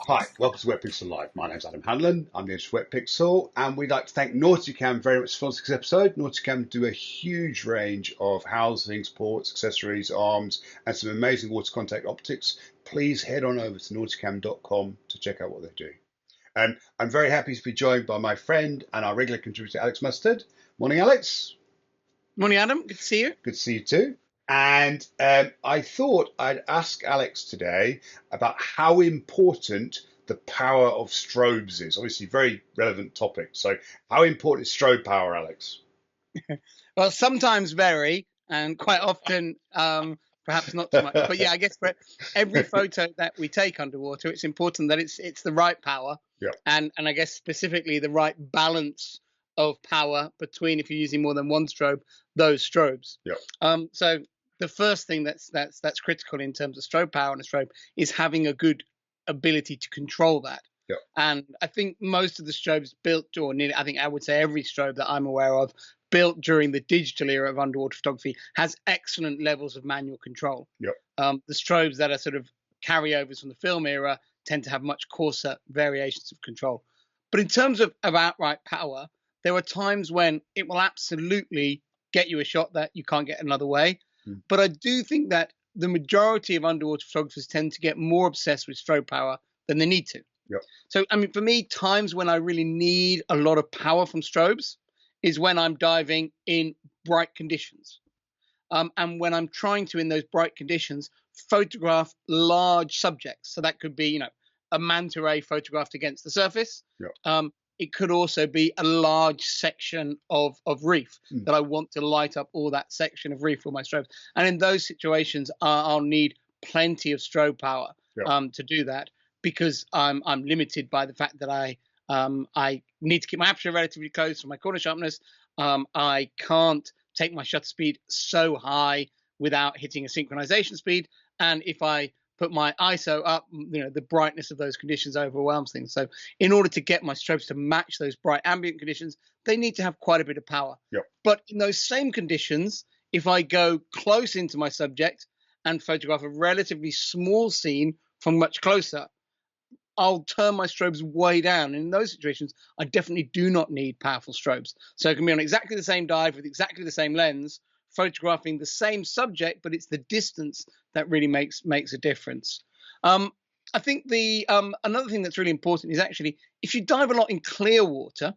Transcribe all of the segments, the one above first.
Hi, welcome to Wetpixel Live. My name's Adam Hanlon. I'm the editor of Wetpixel, and we'd like to thank Nauticam very much for this episode. Nauticam do a huge range of housings, ports, accessories, arms, and some amazing water contact optics. Please head on over to nauticam.com to check out what they do. I'm very happy to be joined by my friend and our regular contributor, Alex Mustard. Morning, Alex. Morning, Adam. Good to see you. Good to see you too. And I thought I'd ask Alex today about how important the power of strobes is. Obviously, very relevant topic. So, how important is strobe power, Alex? Well, sometimes very, and quite often, perhaps not so much. But yeah, I guess for every photo that we take underwater, it's important that it's the right power, Yeah. and I guess specifically the right balance of power between, if you're using more than one strobe, those strobes. Yeah. So the first thing that's critical in terms of strobe power on a strobe is having a good ability to control that. Yeah. And I think most of the strobes built, or nearly, I think I would say every strobe that I'm aware of, built during the digital era of underwater photography has excellent levels of manual control. Yeah. The strobes that are sort of carryovers from the film era tend to have much coarser variations of control. But in terms of outright power, there are times when it will absolutely get you a shot that you can't get another way. But I do think that the majority of underwater photographers tend to get more obsessed with strobe power than they need to. Yep. So, I mean, for me, times when I really need a lot of power from strobes is when I'm diving in bright conditions. And when I'm trying to, in those bright conditions, photograph large subjects. So that could be, a manta ray photographed against the surface. Yep. It could also be a large section of reef that I want to light up all that section of reef with my strobes. And in those situations, I'll need plenty of strobe power to do that, because I'm limited by the fact that I need to keep my aperture relatively close for my corner sharpness. I can't take my shutter speed so high without hitting a synchronization speed. And if I put my ISO up, the brightness of those conditions overwhelms things. So in order to get my strobes to match those bright ambient conditions, they need to have quite a bit of power. Yep. But in those same conditions, if I go close into my subject and photograph a relatively small scene from much closer, I'll turn my strobes way down. And in those situations, I definitely do not need powerful strobes. So it can be on exactly the same dive with exactly the same lens, photographing the same subject, but it's the distance that really makes a difference. I think the another thing that's really important is actually, if you dive a lot in clear water,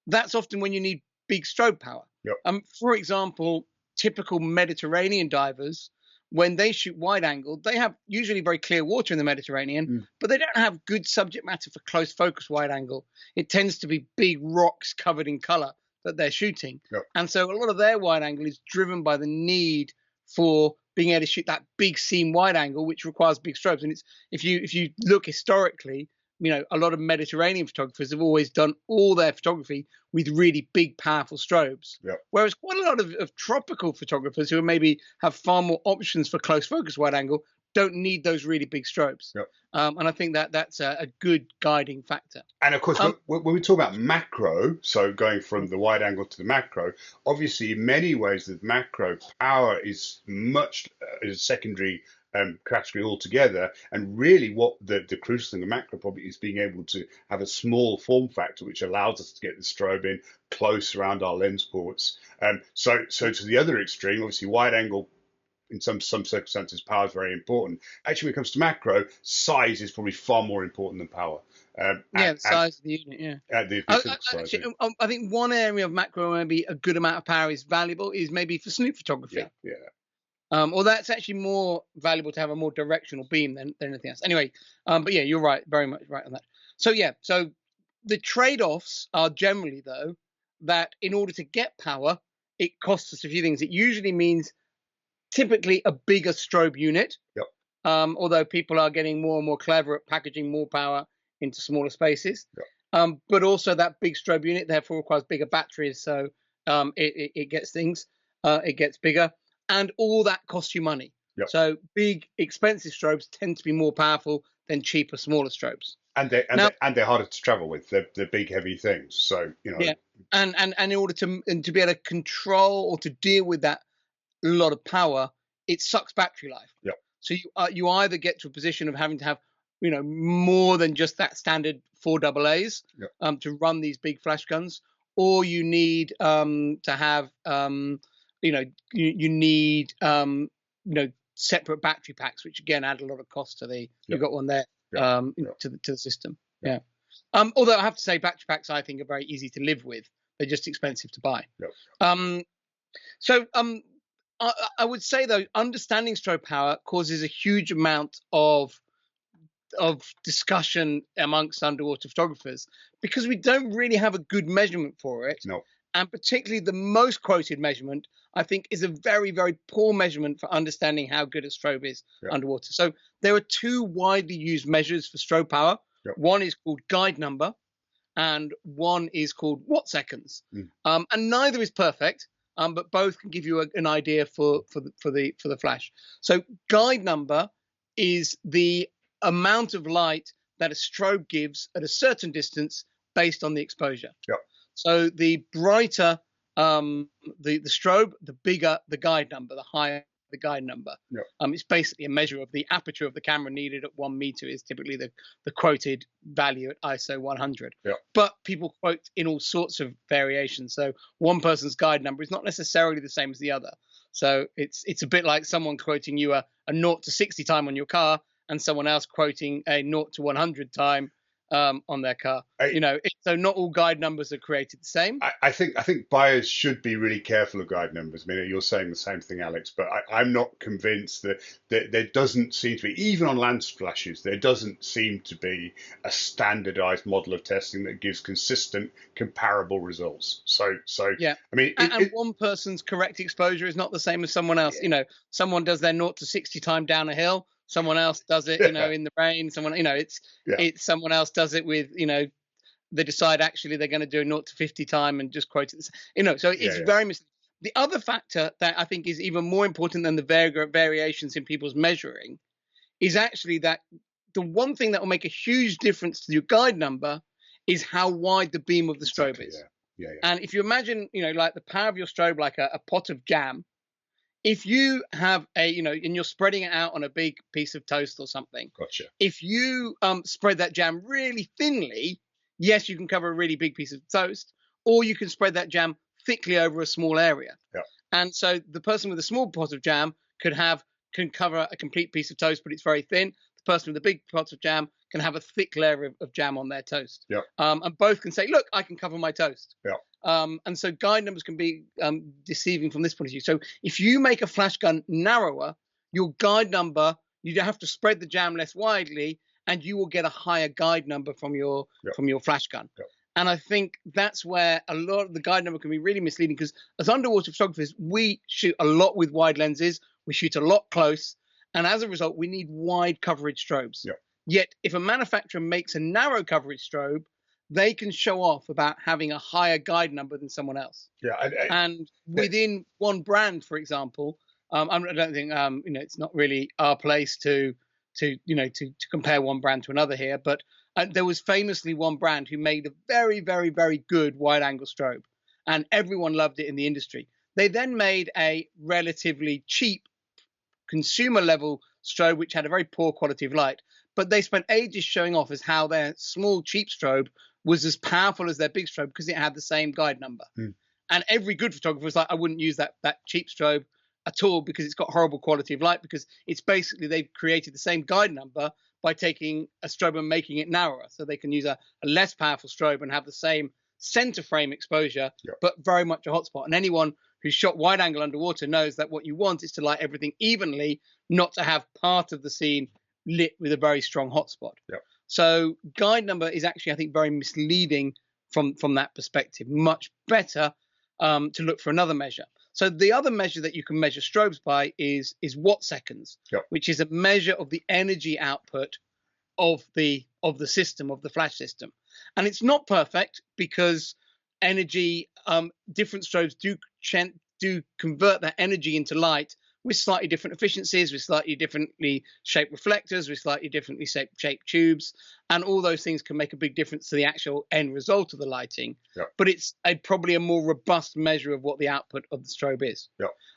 that's often when you need big strobe power. Yep. For example, typical Mediterranean divers, when they shoot wide angle, they have usually very clear water in the Mediterranean, but they don't have good subject matter for close focus wide angle. It tends to be big rocks covered in color that they're shooting. Yep. And so a lot of their wide angle is driven by the need for being able to shoot that big scene wide angle, which requires big strobes. And it's, if you look historically, a lot of Mediterranean photographers have always done all their photography with really big, powerful strobes. Yep. Whereas quite a lot of tropical photographers who maybe have far more options for close focus wide angle don't need those really big strobes. Yep. And I think that's a good guiding factor. And of course, when we talk about macro, so going from the wide angle to the macro, obviously in many ways the macro power is much a secondary category altogether. And really what the crucial thing, the macro probably is being able to have a small form factor which allows us to get the strobe in close around our lens ports. So to the other extreme, obviously wide angle, in some circumstances, power is very important. Actually, when it comes to macro, size is probably far more important than power. The size of the unit, yeah. I think one area of macro where maybe a good amount of power is valuable is maybe for snoop photography. Yeah. Or that's actually more valuable to have a more directional beam than anything else. Anyway, but yeah, you're right, very much right on that. So yeah, so the trade-offs are generally, though, that in order to get power, it costs us a few things. It usually means typically a bigger strobe unit. Yep. Although people are getting more and more clever at packaging more power into smaller spaces. Yep. But also that big strobe unit therefore requires bigger batteries, so it gets things, it gets bigger, and all that costs you money. Yep. So big, expensive strobes tend to be more powerful than cheaper, smaller strobes. And they're harder to travel with. They're big, heavy things. So Yeah, and in order to be able to control or to deal with that lot of power, it sucks battery life. Yeah. So you either get to a position of having to have more than just that standard 4 AA's Yep. to run these big flash guns, or you need to have you need separate battery packs, which again add a lot of cost to the. Yep. You've got one there Yep. to the system. Yep. Yeah. Although I have to say, battery packs I think are very easy to live with. They're just expensive to buy. Yep. I would say though, understanding strobe power causes a huge amount of discussion amongst underwater photographers because we don't really have a good measurement for it. No. And particularly the most quoted measurement, I think, is a very, very poor measurement for understanding how good a strobe is underwater. So there are 2 widely used measures for strobe power. Yep. One is called guide number, and one is called watt seconds. And neither is perfect, but both can give you an idea for the flash. So guide number is the amount of light that a strobe gives at a certain distance based on the exposure. Yep. So the brighter the strobe, the bigger the guide number, the higher the guide number. Yep. It's basically a measure of the aperture of the camera needed at 1 meter is typically the quoted value at ISO 100. Yep. But people quote in all sorts of variations. So one person's guide number is not necessarily the same as the other. So it's a bit like someone quoting you a 0 to 60 time on your car and someone else quoting a 0 to 100 time on their car. So not all guide numbers are created the same. I think buyers should be really careful of guide numbers. I mean, you're saying the same thing, Alex, but I'm not convinced that there doesn't seem to be, even on lens flashes, there doesn't seem to be a standardized model of testing that gives consistent, comparable results. So yeah. I mean, and one person's correct exposure is not the same as someone else. Yeah. Someone does their 0 to 60 time down a hill. Someone else does it, in the rain. Someone, it's someone else does it with, they decide actually they're going to do a 0 to 50 time and just quote it. So it's very misleading. The other factor that I think is even more important than the variations in people's measuring is actually that the one thing that will make a huge difference to your guide number is how wide the beam of the strobe is. Yeah. And if you imagine, like the power of your strobe, like a pot of jam. If you have and you're spreading it out on a big piece of toast or something. Gotcha. If you spread that jam really thinly, yes, you can cover a really big piece of toast, or you can spread that jam thickly over a small area. Yeah. And so the person with a small pot of jam can cover a complete piece of toast, but it's very thin. The person with a big pot of jam can have a thick layer of jam on their toast. Yeah. And both can say, look, I can cover my toast. Yeah. And so guide numbers can be deceiving from this point of view. So if you make a flash gun narrower, your guide number, you have to spread the jam less widely, and you will get a higher guide number from your flash gun. Yep. And I think that's where a lot of the guide number can be really misleading, because as underwater photographers, we shoot a lot with wide lenses, we shoot a lot close, and as a result, we need wide coverage strobes. Yep. Yet if a manufacturer makes a narrow coverage strobe, they can show off about having a higher guide number than someone else. Yeah, and within one brand, for example, I don't think it's not really our place to compare one brand to another here. But there was famously one brand who made a very, very, very good wide-angle strobe, and everyone loved it in the industry. They then made a relatively cheap consumer-level strobe, which had a very poor quality of light. But they spent ages showing off as how their small, cheap strobe was as powerful as their big strobe because it had the same guide number. And every good photographer was like, I wouldn't use that cheap strobe at all because it's got horrible quality of light, because it's basically they've created the same guide number by taking a strobe and making it narrower. So they can use a less powerful strobe and have the same center frame exposure, but very much a hotspot. And anyone who's shot wide angle underwater knows that what you want is to light everything evenly, not to have part of the scene lit with a very strong hotspot. So guide number is actually, I think, very misleading from that perspective. Much better to look for another measure. So the other measure that you can measure strobes by is watt seconds, which is a measure of the energy output of the system, of the flash system. And it's not perfect because energy, different strobes do convert that energy into light with slightly different efficiencies, with slightly differently shaped reflectors, with slightly differently shaped tubes, and all those things can make a big difference to the actual end result of the lighting. But it's probably a more robust measure of what the output of the strobe is.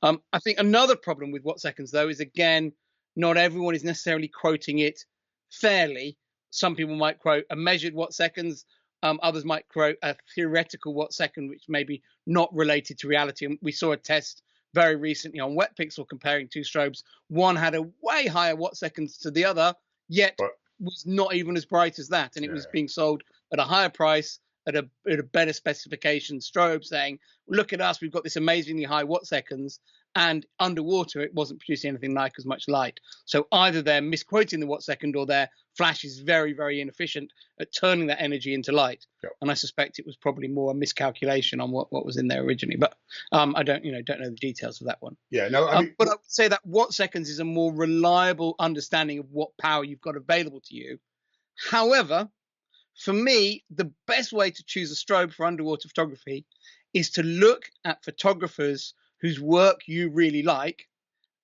I think another problem with watt seconds, though, is, again, not everyone is necessarily quoting it fairly. Some people might quote a measured watt seconds. Others might quote a theoretical watt second, which may be not related to reality. And we saw a test very recently on Wetpixel comparing two strobes. One had a way higher watt seconds to the other, yet was not even as bright as that. And it was being sold at a higher price, at a better specification strobe, saying, look at us, we've got this amazingly high watt seconds, and underwater it wasn't producing anything like as much light. So either they're misquoting the watt second, or their flash is very, very inefficient at turning that energy into light. And I suspect it was probably more a miscalculation on what was in there originally. But I don't know the details of that one. Yeah, no, I mean, but I would say that watt seconds is a more reliable understanding of what power you've got available to you. However, for me, the best way to choose a strobe for underwater photography is to look at photographers whose work you really like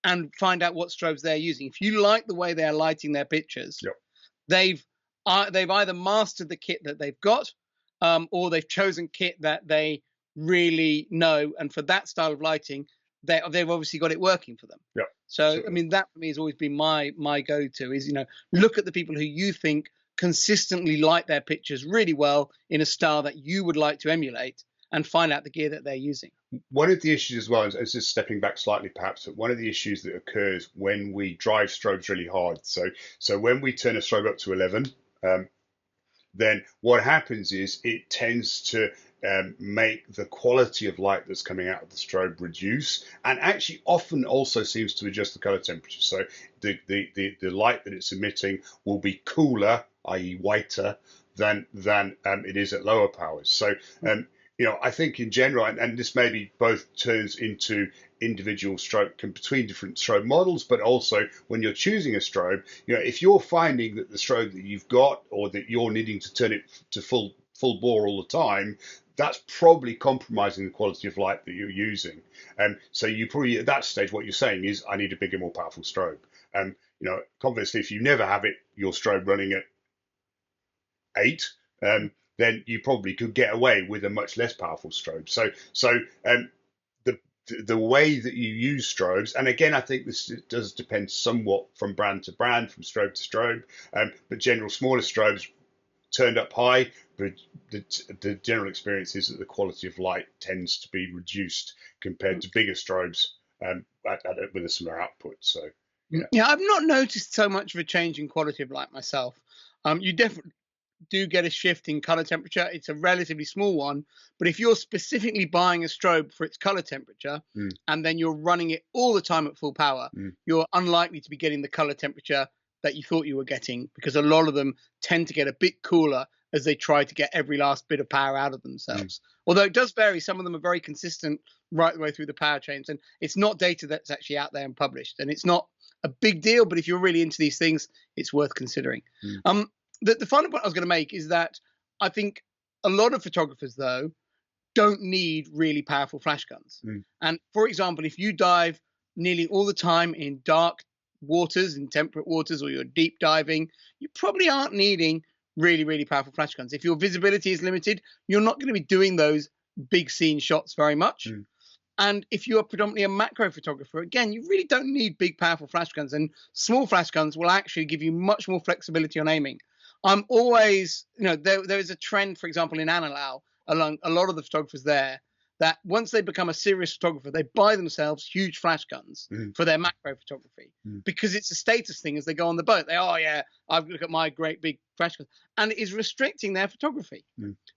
and find out what strobes they're using. If you like the way they're lighting their pictures, they've either mastered the kit that they've got, or they've chosen kit that they really know. And for that style of lighting, they've obviously got it working for them. So, I mean, that for me has always been my go-to is, look at the people who you think consistently light their pictures really well in a style that you would like to emulate, and find out the gear that they're using. One of the issues as well, is just stepping back slightly perhaps, but one of the issues that occurs when we drive strobes really hard. So when we turn a strobe up to 11, then what happens is it tends to make the quality of light that's coming out of the strobe reduce, and actually often also seems to adjust the color temperature. So the light that it's emitting will be cooler, i.e. whiter, than it is at lower powers. So I think in general, and this maybe both turns into individual strobe between different strobe models, but also when you're choosing a strobe, if you're finding that the strobe that you've got, or that you're needing to turn it to full bore all the time, that's probably compromising the quality of light that you're using. So you probably at that stage, what you're saying is, I need a bigger, more powerful strobe. Obviously, if you never have your strobe running at 8, then you probably could get away with a much less powerful strobe. So the way that you use strobes, and again, I think this does depend somewhat from brand to brand, from strobe to strobe, but general smaller strobes turned up high, but the general experience is that the quality of light tends to be reduced compared to bigger strobes with a similar output. So yeah, I've not noticed so much of a change in quality of light myself. You definitely do get a shift in color temperature. It's a relatively small one, but if you're specifically buying a strobe for its color temperature, and then you're running it all the time at full power, you're unlikely to be getting the color temperature that you thought you were getting, because a lot of them tend to get a bit cooler as they try to get every last bit of power out of themselves. Although it does vary. Some of them are very consistent right the way through the power chains, and it's not data that's actually out there and published, and it's not a big deal, but if you're really into these things, it's worth considering. The final point I was going to make is that I think a lot of photographers, though, don't need really powerful flash guns. And for example, if you dive nearly all the time in dark waters, in temperate waters, or you're deep diving, you probably aren't needing really, really powerful flash guns. If your visibility is limited, you're not going to be doing those big scene shots very much. And if you're predominantly a macro photographer, again, you really don't need big, powerful flash guns. And small flash guns will actually give you much more flexibility on aiming. I'm always, there is a trend, for example, in Analau, along a lot of the photographers there, that once they become a serious photographer, they buy themselves huge flash guns for their macro photography, because it's a status thing as they go on the boat. I look at my great big flash guns, and it is restricting their photography.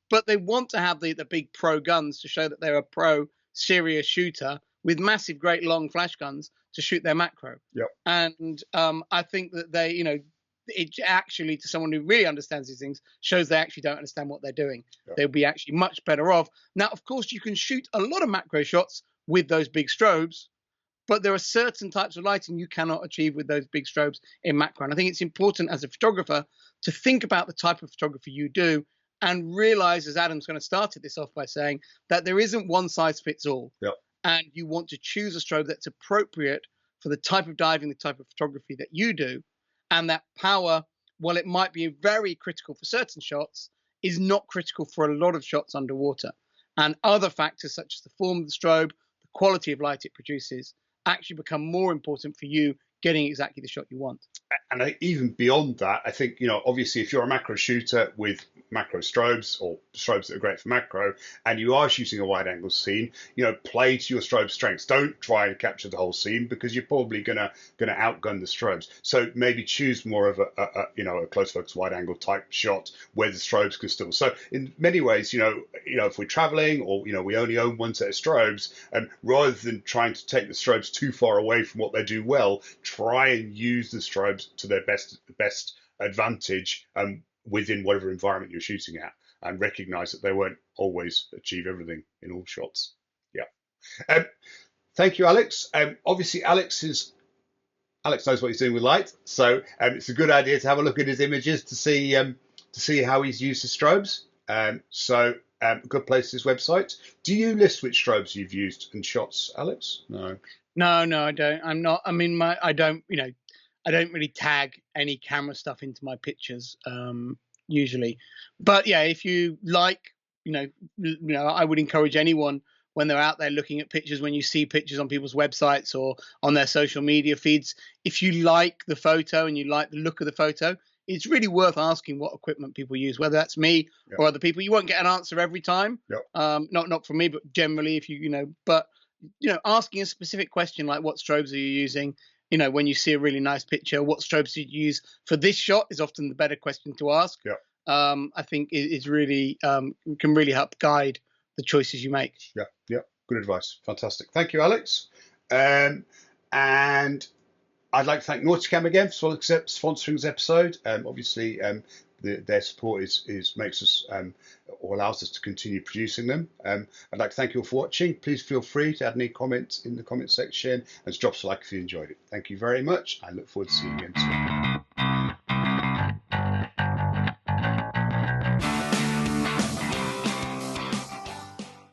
But they want to have the big pro guns to show that they're a pro serious shooter with massive, great long flash guns to shoot their macro. And I think that it actually, to someone who really understands these things, shows they actually don't understand what they're doing. They'll be actually much better off. Now, of course, you can shoot a lot of macro shots with those big strobes, but there are certain types of lighting you cannot achieve with those big strobes in macro. And I think it's important as a photographer to think about the type of photography you do, and realize, as Adam's going to start this off by saying, that there isn't one size fits all. And you want to choose a strobe that's appropriate for the type of diving, the type of photography that you do. And that power, while it might be very critical for certain shots, is not critical for a lot of shots underwater. And other factors, such as the form of the strobe, the quality of light it produces, actually become more important for you, getting exactly the shot you want. And even beyond that, I think, obviously, if you're a macro shooter with macro strobes or strobes that are great for macro, and you are shooting a wide angle scene, play to your strobe strengths. Don't try and capture the whole scene, because you're probably gonna outgun the strobes. So maybe choose more of a close focus wide angle type shot where the strobes can still. So in many ways, if we're traveling, or we only own one set of strobes, and rather than trying to take the strobes too far away from what they do well, try and use the strobes to their best advantage within whatever environment you're shooting at, and recognize that they won't always achieve everything in all shots. Yeah. Thank you, Alex. Obviously, Alex knows what he's doing with light, so it's a good idea to have a look at his images to see how he's used his strobes. So a good place is his website. Do you list which strobes you've used in shots, Alex? No. No, I don't. I'm not. I mean, I don't. I don't really tag any camera stuff into my pictures usually. But yeah, if you like, I would encourage anyone, when they're out there looking at pictures, when you see pictures on people's websites or on their social media feeds, if you like the photo and you like the look of the photo, it's really worth asking what equipment people use, whether that's me or other people. You won't get an answer every time. Not from me, but generally, if but asking a specific question like, what strobes are you using? When you see a really nice picture, what strobes did you use for this shot, is often the better question to ask. I think is really can really help guide the choices you make. Yeah. Good advice. Fantastic. Thank you, Alex. And I'd like to thank Nauticam again for sponsoring this episode. Obviously, their support makes us or allows us to continue producing them. I'd like to thank you all for watching. Please feel free to add any comments in the comment section, and drop us a like if you enjoyed it. Thank you very much. I look forward to seeing you again soon.